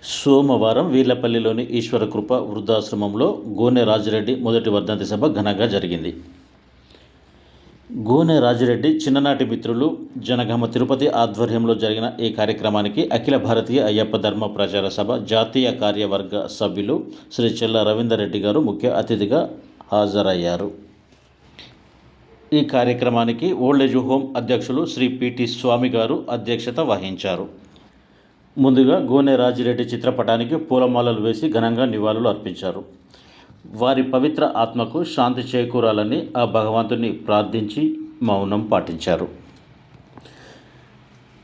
సోమవారం వీర్లపల్లిలోని ఈశ్వరకృప వృద్ధాశ్రమంలో గోనె రాజిరెడ్డి మొదటి వర్ధంతి సభ ఘనంగా జరిగింది. గోనె రాజిరెడ్డి చిన్ననాటి మిత్రులు జనగామ తిరుపతి ఆధ్వర్యంలో జరిగిన ఈ కార్యక్రమానికి అఖిల భారతీయ అయ్యప్ప ధర్మ ప్రచార సభ జాతీయ కార్యవర్గ సభ్యులు శ్రీ చెల్ల రవీందర్ రెడ్డి గారు ముఖ్య అతిథిగా హాజరయ్యారు. ఈ కార్యక్రమానికి ఓల్డేజ్ హోమ్ అధ్యక్షులు శ్రీ పిటి స్వామి గారు అధ్యక్షత వహించారు. ముందుగా గోనె రాజిరెడ్డి చిత్రపటానికి పూలమాలలు వేసి ఘనంగా నివాళులు అర్పించారు. వారి పవిత్ర ఆత్మకు శాంతి చేకూరాలని ఆ భగవంతుని ప్రార్థించి మౌనం పాటించారు.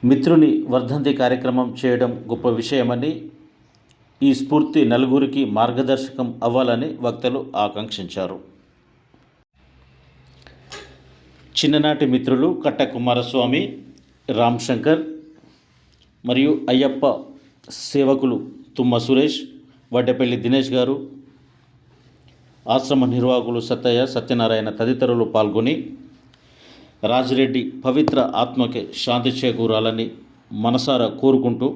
మిత్రుని వర్ధంతి కార్యక్రమం చేయడం గొప్ప విషయమని, ఈ స్ఫూర్తి నలుగురికి మార్గదర్శకం అవ్వాలని వక్తలు ఆకాంక్షించారు. చిన్ననాటి మిత్రులు కట్ట కుమారస్వామి, రామ్ శంకర్ మరియు అయ్యప్ప సేవకులు తుమ్మ సురేష్, వడ్డెపల్లి దినేష్ గారు, ఆశ్రమ నిర్వాహకులు సత్తయ్య, సత్యనారాయణ తదితరులు పాల్గొని రాజిరెడ్డి పవిత్ర ఆత్మకి శాంతి చేకూరాలని మనసారా కోరుకుంటూ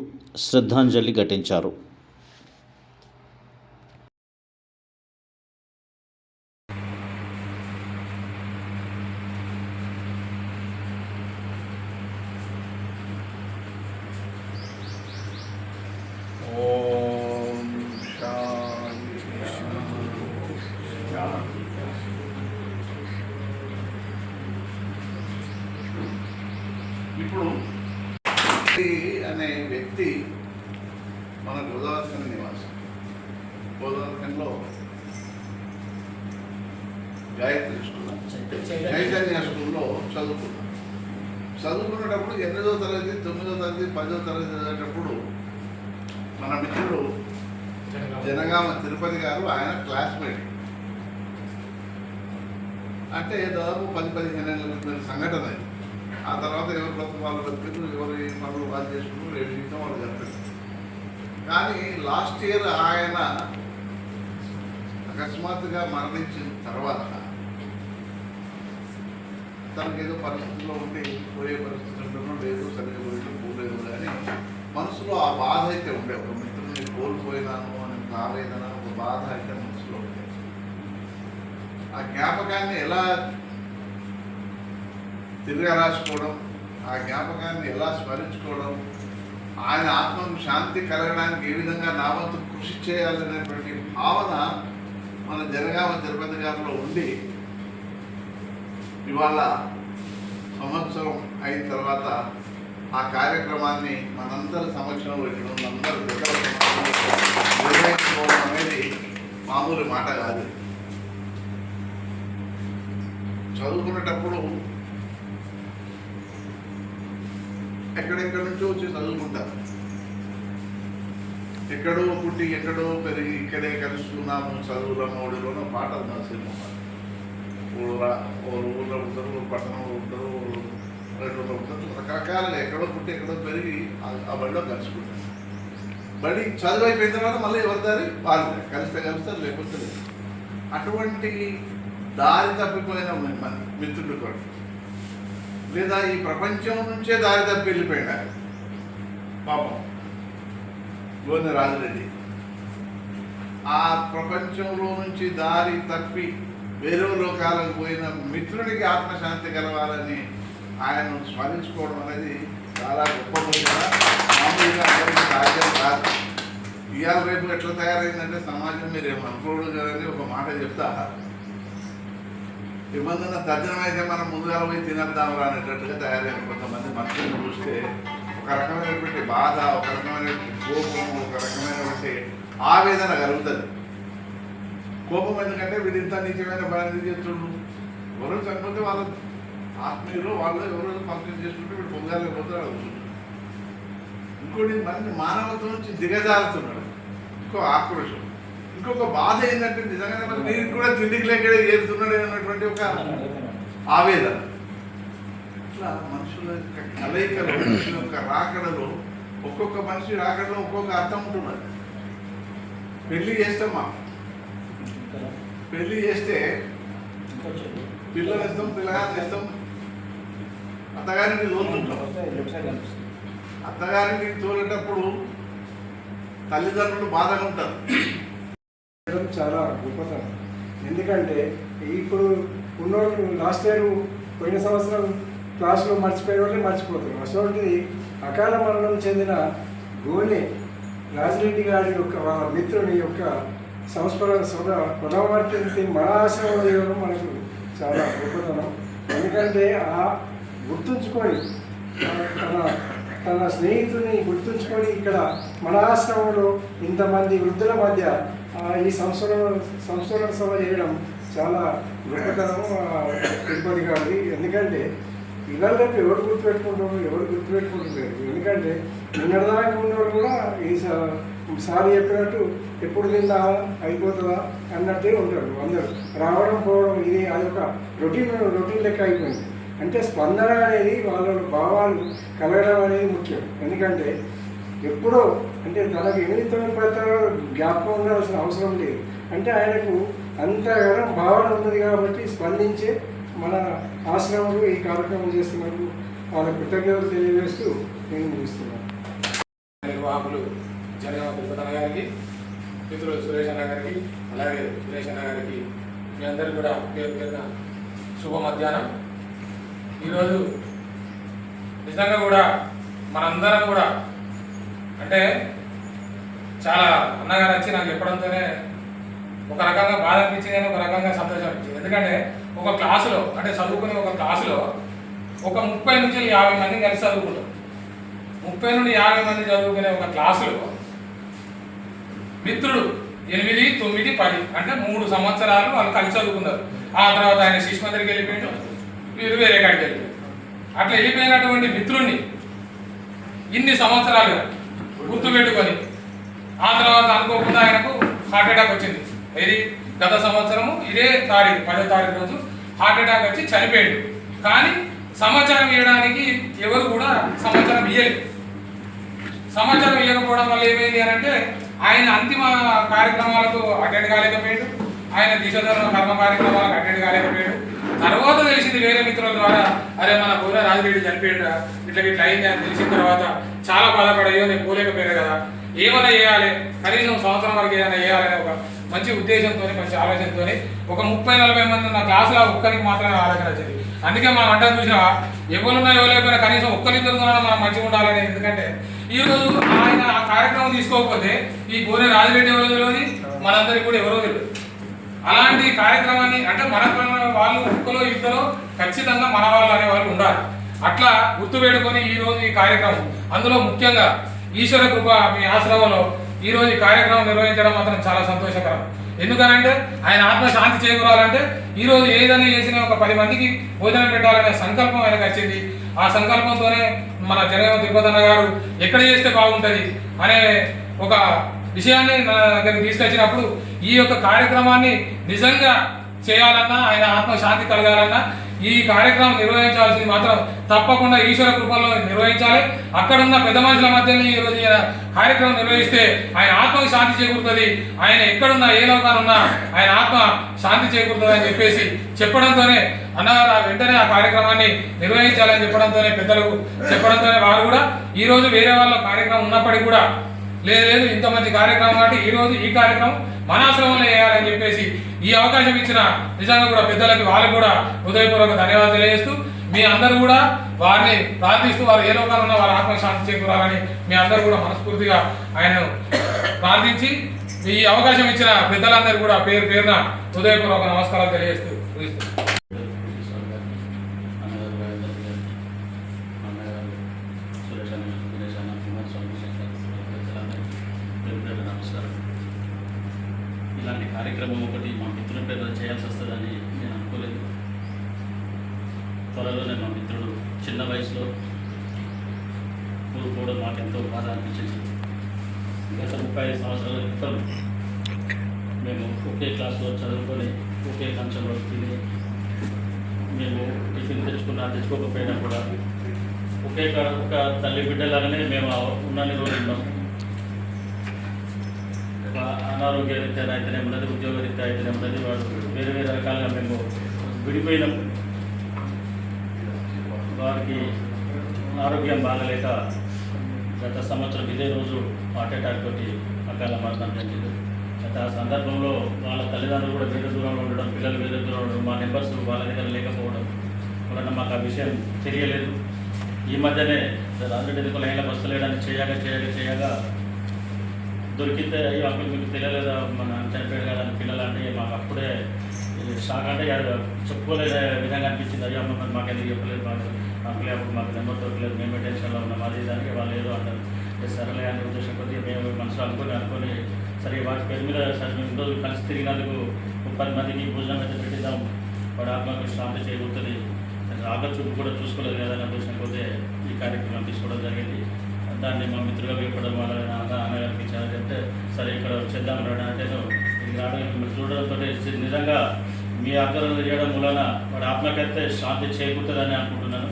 శ్రద్ధాంజలి ఘటించారు. ఇప్పుడు అనే వ్యక్తి మన గోదావరిఖండ నివాసం. గోదావరిఖండలో గాయత్రి స్కూల్, చైతన్య స్కూల్లో చదువుకునేటప్పుడు 8వ తరగతి, 9వ తరగతి, 10వ తరగతి చదివేటప్పుడు మన మిత్రుడు జనగామ తిరుపతి గారు ఆయన క్లాస్మేట్. అంటే దాదాపు 10-15 ఏళ్ళ క్రితం సంఘటన. ఆ తర్వాత ఎవరి బ్రతుకు వాళ్ళు బతికిరు, ఎవరి పనులు వాళ్ళు చేసుకున్నారు, రేపు జీవితం వాళ్ళు జరిపారు. కానీ లాస్ట్ ఇయర్ ఆయన అకస్మాత్తుగా మరణించిన తర్వాత తనకు ఏదో పరిస్థితుల్లో ఉండి పోయే పరిస్థితుల్లో లేదు, సరిగ్గా పోలేదు, కానీ మనసులో ఆ బాధ అయితే ఉండే. ఒక మిత్రుని కోల్పోయినాను అని ఆవేదన, ఒక బాధ అయితే మనసులో ఉండే. ఆ జ్ఞాపకాన్ని ఎలా తిరిగి రాసుకోవడం, ఆ జ్ఞాపకాన్ని ఎలా స్మరించుకోవడం, ఆయన ఆత్మకు శాంతి కలగడానికి ఏ విధంగా నా వంతు కృషి చేయాలనేటువంటి భావన మన జనగామ తిరుపతి గారిలో ఉండి ఇవాళ సంవత్సరం అయిన తర్వాత ఆ కార్యక్రమాన్ని మనందరి సమక్షంలో పెట్టడం, అందరూ నిర్వహించుకోవడం అనేది మామూలు మాట కాదు. చదువుకునేటప్పుడు ఎక్కడెక్కడి నుంచో వచ్చి చదువుకుంటారు. ఎక్కడో పుట్టి ఎక్కడో పెరిగి ఇక్కడే కలుస్తున్నాము చదువుల మోడిలోనో పాటలు నా సినిమా. ఊళ్ళో ఉంటారు, పట్టణంలో ఉంటారు, పల్లెటూరులో ఉంటారు, రకరకాలుగా ఎక్కడో పుట్టి ఎక్కడో పెరిగి ఆ బడిలో కలుసుకుంటారు. బడి చదువు అయిపోయిన తర్వాత మళ్ళీ ఎవరి దారి వాళ్ళు కలిస్తే కలుస్తారు, లేకపోతే లేదు. అటువంటి దారి తప్పిపోయిన మిత్రుడు కూడా, లేదా ఈ ప్రపంచం నుంచే దారి తప్పి వెళ్ళిపోయినారు పాపం గోనె రాజిరెడ్డి. ఆ ప్రపంచంలో నుంచి దారి తప్పి వేరే లోకాలకు పోయిన మిత్రుడికి ఆత్మశాంతి కలవాలని ఆయనను స్మరించుకోవడం అనేది చాలా గొప్ప ముఖ్యంగా మామూలుగా అందరికీ సాధ్యం కాదు. ఇవాళ రేపు ఎట్లా తయారైందంటే సమాజం మీరు ఏమనుకోడు కదని ఒక మాట చెప్తా, ఇబ్బందున్న తర్జనమైతే మనం ముందుగా పోయి తినేద్దాం అనేటట్టుగా తయారైన కొంతమంది మనుషులను చూస్తే ఒక రకమైనటువంటి బాధ, ఒక రకమైనటువంటి కోపం, ఒక రకమైనటువంటి ఆవేదన కలుగుతుంది. కోపం ఎందుకంటే వీడు ఇంత నీచమైన పని చేస్తుండ్రు, ఎవరు చనిపోతే వాళ్ళ ఆత్మీయులు వాళ్ళు ఎవరో ఫంక్షన్ చేసుకుంటే వీడు పొందాలేకపోతే అడుగుతుంటారు. ఇంకోటి మంది మానవత్వం నుంచి దిగజారుతున్నాడు. ఇంకో ఆక్రోషం, ఇంకొక బాధ ఏంటంటే నిజంగానే మరి నీకు కూడా తిండికి లేకడే చేరుతున్నాడు అన్నటువంటి ఒక ఆవేదన. ఇట్లా మనుషుల యొక్క కలయికలు, మనుషుల యొక్క రాకడలో ఒక్కొక్క మనిషి రాకడలో ఒక్కొక్క అర్థం ఉంటున్నది. పెళ్లి చేస్తామా, పెళ్లి చేస్తే పిల్లలు ఇస్తాం, పిల్లగాన్ని ఇస్తాం, అత్తగారికి తోలుతుంటాం. అత్తగారికి తోలేటప్పుడు తల్లిదండ్రులు బాధగా ఉంటారు. చాలా గొప్పతనం. ఎందుకంటే ఇప్పుడు ఉన్నోళ్ళు లాస్ట్ ఇయర్ పోయిన సంవత్సరం క్లాసులో మర్చిపోయే వాళ్ళే మర్చిపోతారు. అసలుంటిది అకాల మరణం చెందిన గోనె రాజిరెడ్డి గారి యొక్క వాళ్ళ మిత్రుని యొక్క పునరావర్తించి మన ఆశ్రమం చేయడం మనకు చాలా గొప్పతనం. ఎందుకంటే ఆ గుర్తుంచుకొని తన స్నేహితుడిని గుర్తుంచుకొని ఇక్కడ మన ఆశ్రమంలో ఇంతమంది వృద్ధుల మధ్య ఈ సంస్కరణ సభ చేయడం చాలా గొప్పతనం తిరుపతి గారి. ఎందుకంటే ఇవాళ ఎవరు గుర్తుపెట్టుకుంటున్నారు. ఎందుకంటే నిన్నదాకా ఉన్నవాడు కూడా ఈ సారి చెప్పినట్టు ఎప్పుడు తిందా అయిపోతుందా అన్నట్టే ఉంటారు అందరూ. రావడం పోవడం ఇది అదొక రొటీన్ లెక్క అయిపోయింది. అంటే స్పందన అనేది వాళ్ళ భావాలు కలగడం అనేది ముఖ్యం. ఎందుకంటే ఎప్పుడో అంటే తనకు 8-9 జ్ఞాపకం ఉండాల్సిన అవసరం లేదు. అంటే ఆయనకు అంతగానో భావన ఉన్నది కాబట్టి స్పందించే మన ఆశ్రమంలో ఈ కార్యక్రమం చేస్తున్నందుకు వాళ్ళ కృతజ్ఞతలు తెలియజేస్తూ నేను ముగిస్తున్నాను. నిర్వాహకులు జనగామ తిరుపతి అన్న గారికి, మిత్రులు సురేష్ అన్న గారికి, అలాగే సురేష్ అన్న గారికి మీ అందరికీ కూడా పేరు పేరున శుభ మధ్యాహ్నం. ఈరోజు నిజంగా కూడా మనందరం కూడా అంటే చాలా అన్నగారు వచ్చి నాకు చెప్పడంతోనే ఒక రకంగా బాధ అనిపించింది కానీ ఒక రకంగా సంతోషం అనిపించింది. ఎందుకంటే ఒక క్లాసులో అంటే చదువుకునే ఒక క్లాసులో ఒక 30 నుంచి 50 మంది కలిసి చదువుకుంటాం. 30 నుండి 50 మంది చదువుకునే ఒక క్లాసులో మిత్రుడు 8, 9, 10 అంటే 3 సంవత్సరాలు వాళ్ళు కలిసి చదువుకున్నారు. ఆ తర్వాత ఆయన శిష్మందరికి వెళ్ళిపోయాడు, వీరు వేరే కాడికి వెళ్ళిపోయాడు. అట్లా వెళ్ళిపోయినటువంటి మిత్రుడిని ఇన్ని సంవత్సరాలు గుర్తుపెట్టుకొని ఆ తర్వాత అనుకోకుండా ఆయనకు హార్ట్ అటాక్ వచ్చింది. ఇది గత సంవత్సరము ఇదే తారీఖు 10వ తారీఖు రోజు హార్ట్ అటాక్ వచ్చి చనిపోయాడు. కానీ సమాచారం ఇవ్వడానికి ఎవరు కూడా సమాచారం ఇవ్వలేదు. సమాచారం ఇవ్వకపోవడం వల్ల ఏమైంది అని అంటే ఆయన అంతిమ కార్యక్రమాలకు అటెండ్ కాలేకపోయాడు, ఆయన దిశధర్మ కర్మ కార్యక్రమాలకు అటెండ్ కాలేకపోయాడు. తర్వాత తెలిసింది వేరే మిత్రుల ద్వారా, అరే మన గోనె రాజిరెడ్డి చనిపోయాడు ఇట్లా అయింది అని తెలిసిన తర్వాత చాలా బాధపడయ్యో నేను పోలేకపోయాను కదా, ఏమైనా చేయాలి కనీసం సంవత్సరం వరకు ఏమైనా చేయాలనే ఒక మంచి ఉద్దేశంతో మంచి ఆలోచనతో ఒక 30-40 మంది ఉన్న క్లాసులో ఒక్కరికి మాత్రమే ఆలోచన వచ్చింది. అందుకే మనం అంటే చూసినా ఎవరున్నా ఎవరైనా కనీసం ఒక్కరిద్దరు మనం మంచిగా ఉండాలని. ఎందుకంటే ఈరోజు ఆయన ఆ కార్యక్రమం తీసుకోకపోతే ఈ గోనె రాజిరెడ్డి ఎవరో తెలియదు, మనందరికీ కూడా ఎవరో తెలియదు. అలాంటి కార్యక్రమాన్ని అంటే మన వాళ్ళు ఒక్కలో ఇద్దరు ఖచ్చితంగా మన వాళ్ళు అనే వాళ్ళు ఉండాలి. అట్లా గుర్తుపెట్టుకొని ఈరోజు ఈ కార్యక్రమం అందులో ముఖ్యంగా ఈశ్వర కృప మీ ఆశ్రమంలో ఈరోజు ఈ కార్యక్రమం నిర్వహించడం మాత్రం చాలా సంతోషకరం. ఎందుకనంటే ఆయన ఆత్మశాంతి చేకూరాలంటే ఈరోజు ఏదైనా చేసిన ఒక 10 మందికి భోజనం పెట్టాలనే సంకల్పం ఆయనకు వచ్చింది. ఆ సంకల్పంతోనే మన జనగామ తిరుపతి అన్న గారు ఎక్కడ చేస్తే బాగుంటుంది అనే ఒక విషయాన్ని నా దగ్గరికి తీసుకొచ్చినప్పుడు ఈ యొక్క కార్యక్రమాన్ని నిజంగా చేయాలన్నా ఆయన ఆత్మశాంతి కలగాలన్నా ఈ కార్యక్రమం నిర్వహించాల్సింది మాత్రం తప్పకుండా ఈశ్వర కృపలో నిర్వహించాలి. అక్కడున్న పెద్ద మనుషుల మధ్యలో ఈరోజు కార్యక్రమం నిర్వహిస్తే ఆయన ఆత్మకు శాంతి చేకూరుతుంది, ఆయన ఎక్కడున్నా ఏ లోకానున్నా ఆయన ఆత్మ శాంతి చేకూరుతుంది అని చెప్పేసి చెప్పడంతోనే అన్నగారు వెంటనే ఆ కార్యక్రమాన్ని నిర్వహించాలని చెప్పడంతోనే పెద్దలకు చెప్పడంతోనే వారు కూడా ఈరోజు వేరే వాళ్ళ కార్యక్రమం ఉన్నప్పటికీ కూడా లేదు ఇంత మంచి కార్యక్రమం కాబట్టి ఈరోజు ఈ కార్యక్రమం మన ఆశ్రమంలో చేయాలని చెప్పేసి ఈ అవకాశం ఇచ్చిన నిజంగా కూడా పెద్దలకి వాళ్ళకు కూడా హృదయపూర్వక ధన్యవాదాలు తెలియజేస్తూ మీ అందరూ కూడా వారిని ప్రార్థిస్తూ వారు ఏ లోకాలు ఉన్నా వారి ఆత్మశాంతి చేకూరాలని మీ అందరూ కూడా మనస్ఫూర్తిగా ఆయన ప్రార్థించి ఈ అవకాశం ఇచ్చిన పెద్దలందరూ కూడా పేరు పేరున హృదయపూర్వక నమస్కారాలు తెలియజేస్తూ ఇలాంటి కార్యక్రమం ఒకటి మా మిత్రుల పేరు చేయాల్సి వస్తుందని నేను అనుకోలేదు. త్వరలోనే మా మిత్రుడు చిన్న వయసులో కోల్పోవడం మాకు ఎంతో బాధ అనిపించింది. గత 35 సంవత్సరాల క్రితం మేము ఒకే క్లాస్లో చదువుకొని ఒకే కంచంలో తిని మేము టిఫిన్ తెచ్చుకోకపోయినా కూడా ఒక తల్లి బిడ్డలాగానే మేము ఉన్నన్ని రోజులు ఉన్నాం. అనారోగ్య రీత్యా అయితేనే ఉన్నది, ఉద్యోగ రీత్యా అయితేనే ఉన్నది, వాడు వేరే వేరే రకాలుగా మేము విడిపోయినాం. వారికి ఆరోగ్యం బాగలేక గత సంవత్సరం ఇదే రోజు హార్ట్ అటాక్ తోటి అకాల మరణం చెందింది. అయితే ఆ సందర్భంలో వాళ్ళ తల్లిదండ్రులు కూడా వేరే దూరంలో ఉండడం, పిల్లలు వేరే దూరంలో ఉండడం, మా నెంబర్స్ వాళ్ళ దగ్గర లేకపోవడం వలన మాకు ఆ విషయం తెలియలేదు. ఈ మధ్యనే రాజరెడ్డి ఎందుకు లైన్లో వస్తలేడని చేయగా దొరికితే అయ్యో అంకుల్ మీకు తెలియలేదా మన చనిపోయాడు కదా అని పిల్లలు అంటే మాకు అప్పుడే షాక్ అంటే చెప్పుకోలేని విధంగా అనిపించింది. అయ్యో అమ్మ మరి మాకు ఎందుకు చెప్పలేదు, మాకు అంకులే అప్పుడు మాకు నెంబర్ దొరకలేదు, మేమే టెన్షన్లో ఉన్నాం అది దానికి వాళ్ళు ఏదో అంటారు. సరేలే అనే ఉద్దేశం కొద్దిగా మేము మనసులో అనుకొని సరే వాటి పేరు మీద సరే మేము రోజు కలిసి తిరిగినందుకు 30 మందికి భోజనం అయితే పెట్టిద్దాం, వాడు ఆత్మకు శాంతి చేయబోతుంది, ఆత్మ చూపు కూడా చూసుకోలేదు కదా అనే ఉద్దేశం కొద్ది ఈ కార్యక్రమం తీసుకోవడం జరిగింది. దాన్ని మా మిత్రుగా చెప్పడం వల్ల అనిపించాలని చెప్తే సరే ఇక్కడ చేద్దాం రావడం అంటే ఇది రావడం మీరు చూడడంతో నిజంగా మీ ఆధ్వర్యంలో చేయడం మూలన వాడి ఆత్మకైతే శాంతి చేకూరుతుందని అనుకుంటున్నాను.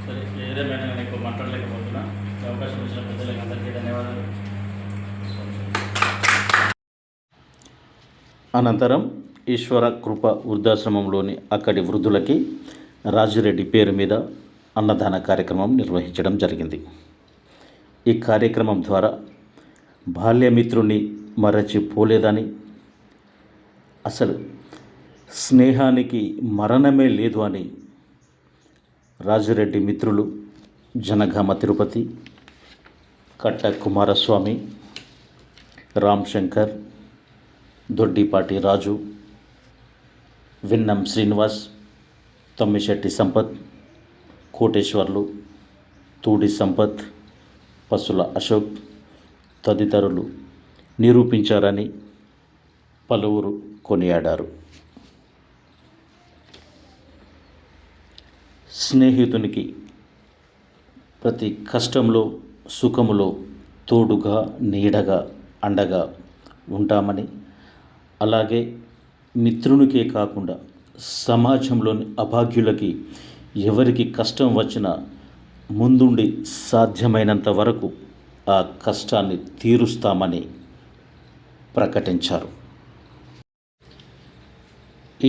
సరే ఏదేమైనా నేను ఎక్కువ మాట్లాడలేకపోతున్నా. ఈ అవకాశం ఇచ్చిన పెద్దలకు అందరికీ ధన్యవాదాలు. అనంతరం ఈశ్వర కృప వృద్ధాశ్రమంలోని అక్కడి వృద్ధులకి రాజిరెడ్డి పేరు మీద అన్నదాన కార్యక్రమం నిర్వహించడం జరిగింది. ఈ కార్యక్రమం ద్వారా బాల్యమిత్రుని మరచిపోలేదని, అసలు స్నేహానికి మరణమే లేదు అని రాజిరెడ్డి మిత్రులు జనగామ తిరుపతి, కట్ట కుమారస్వామి, రామ్ శంకర్, దొడ్డిపాటి రాజు, విన్నం శ్రీనివాస్, తమ్మిశెట్టి సంపత్, కోటేశ్వర్లు, తూడి సంపత్, పసుల అశోక్ తదితరులు నిరూపించారని పలువురు కొనియాడారు. స్నేహితునికి ప్రతి కష్టంలో సుఖములో తోడుగా నీడగా అండగా ఉంటామని, అలాగే మిత్రునికే కాకుండా సమాజంలోని అభాగ్యులకి ఎవరికి కష్టం వచ్చినా ముందుండి సాధ్యమైనంత వరకు ఆ కష్టాన్ని తీరుస్తామని ప్రకటించారు.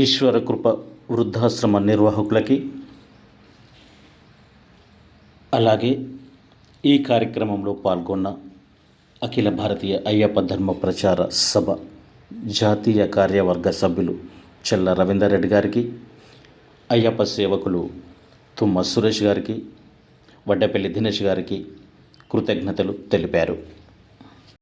ఈశ్వర కృప వృద్ధాశ్రమ నిర్వాహకులకి, అలాగే ఈ కార్యక్రమంలో పాల్గొన్న అఖిల భారతీయ అయ్యప్ప ధర్మ ప్రచార సభ జాతీయ కార్యవర్గ సభ్యులు చెల్ల రవీందర్ రెడ్డి గారికి, అయ్యప్ప సేవకులు తుమ్మ సురేష్ గారికి, వడ్డపల్లి దినేష్ గారికి కృతజ్ఞతలు తెలిపారు.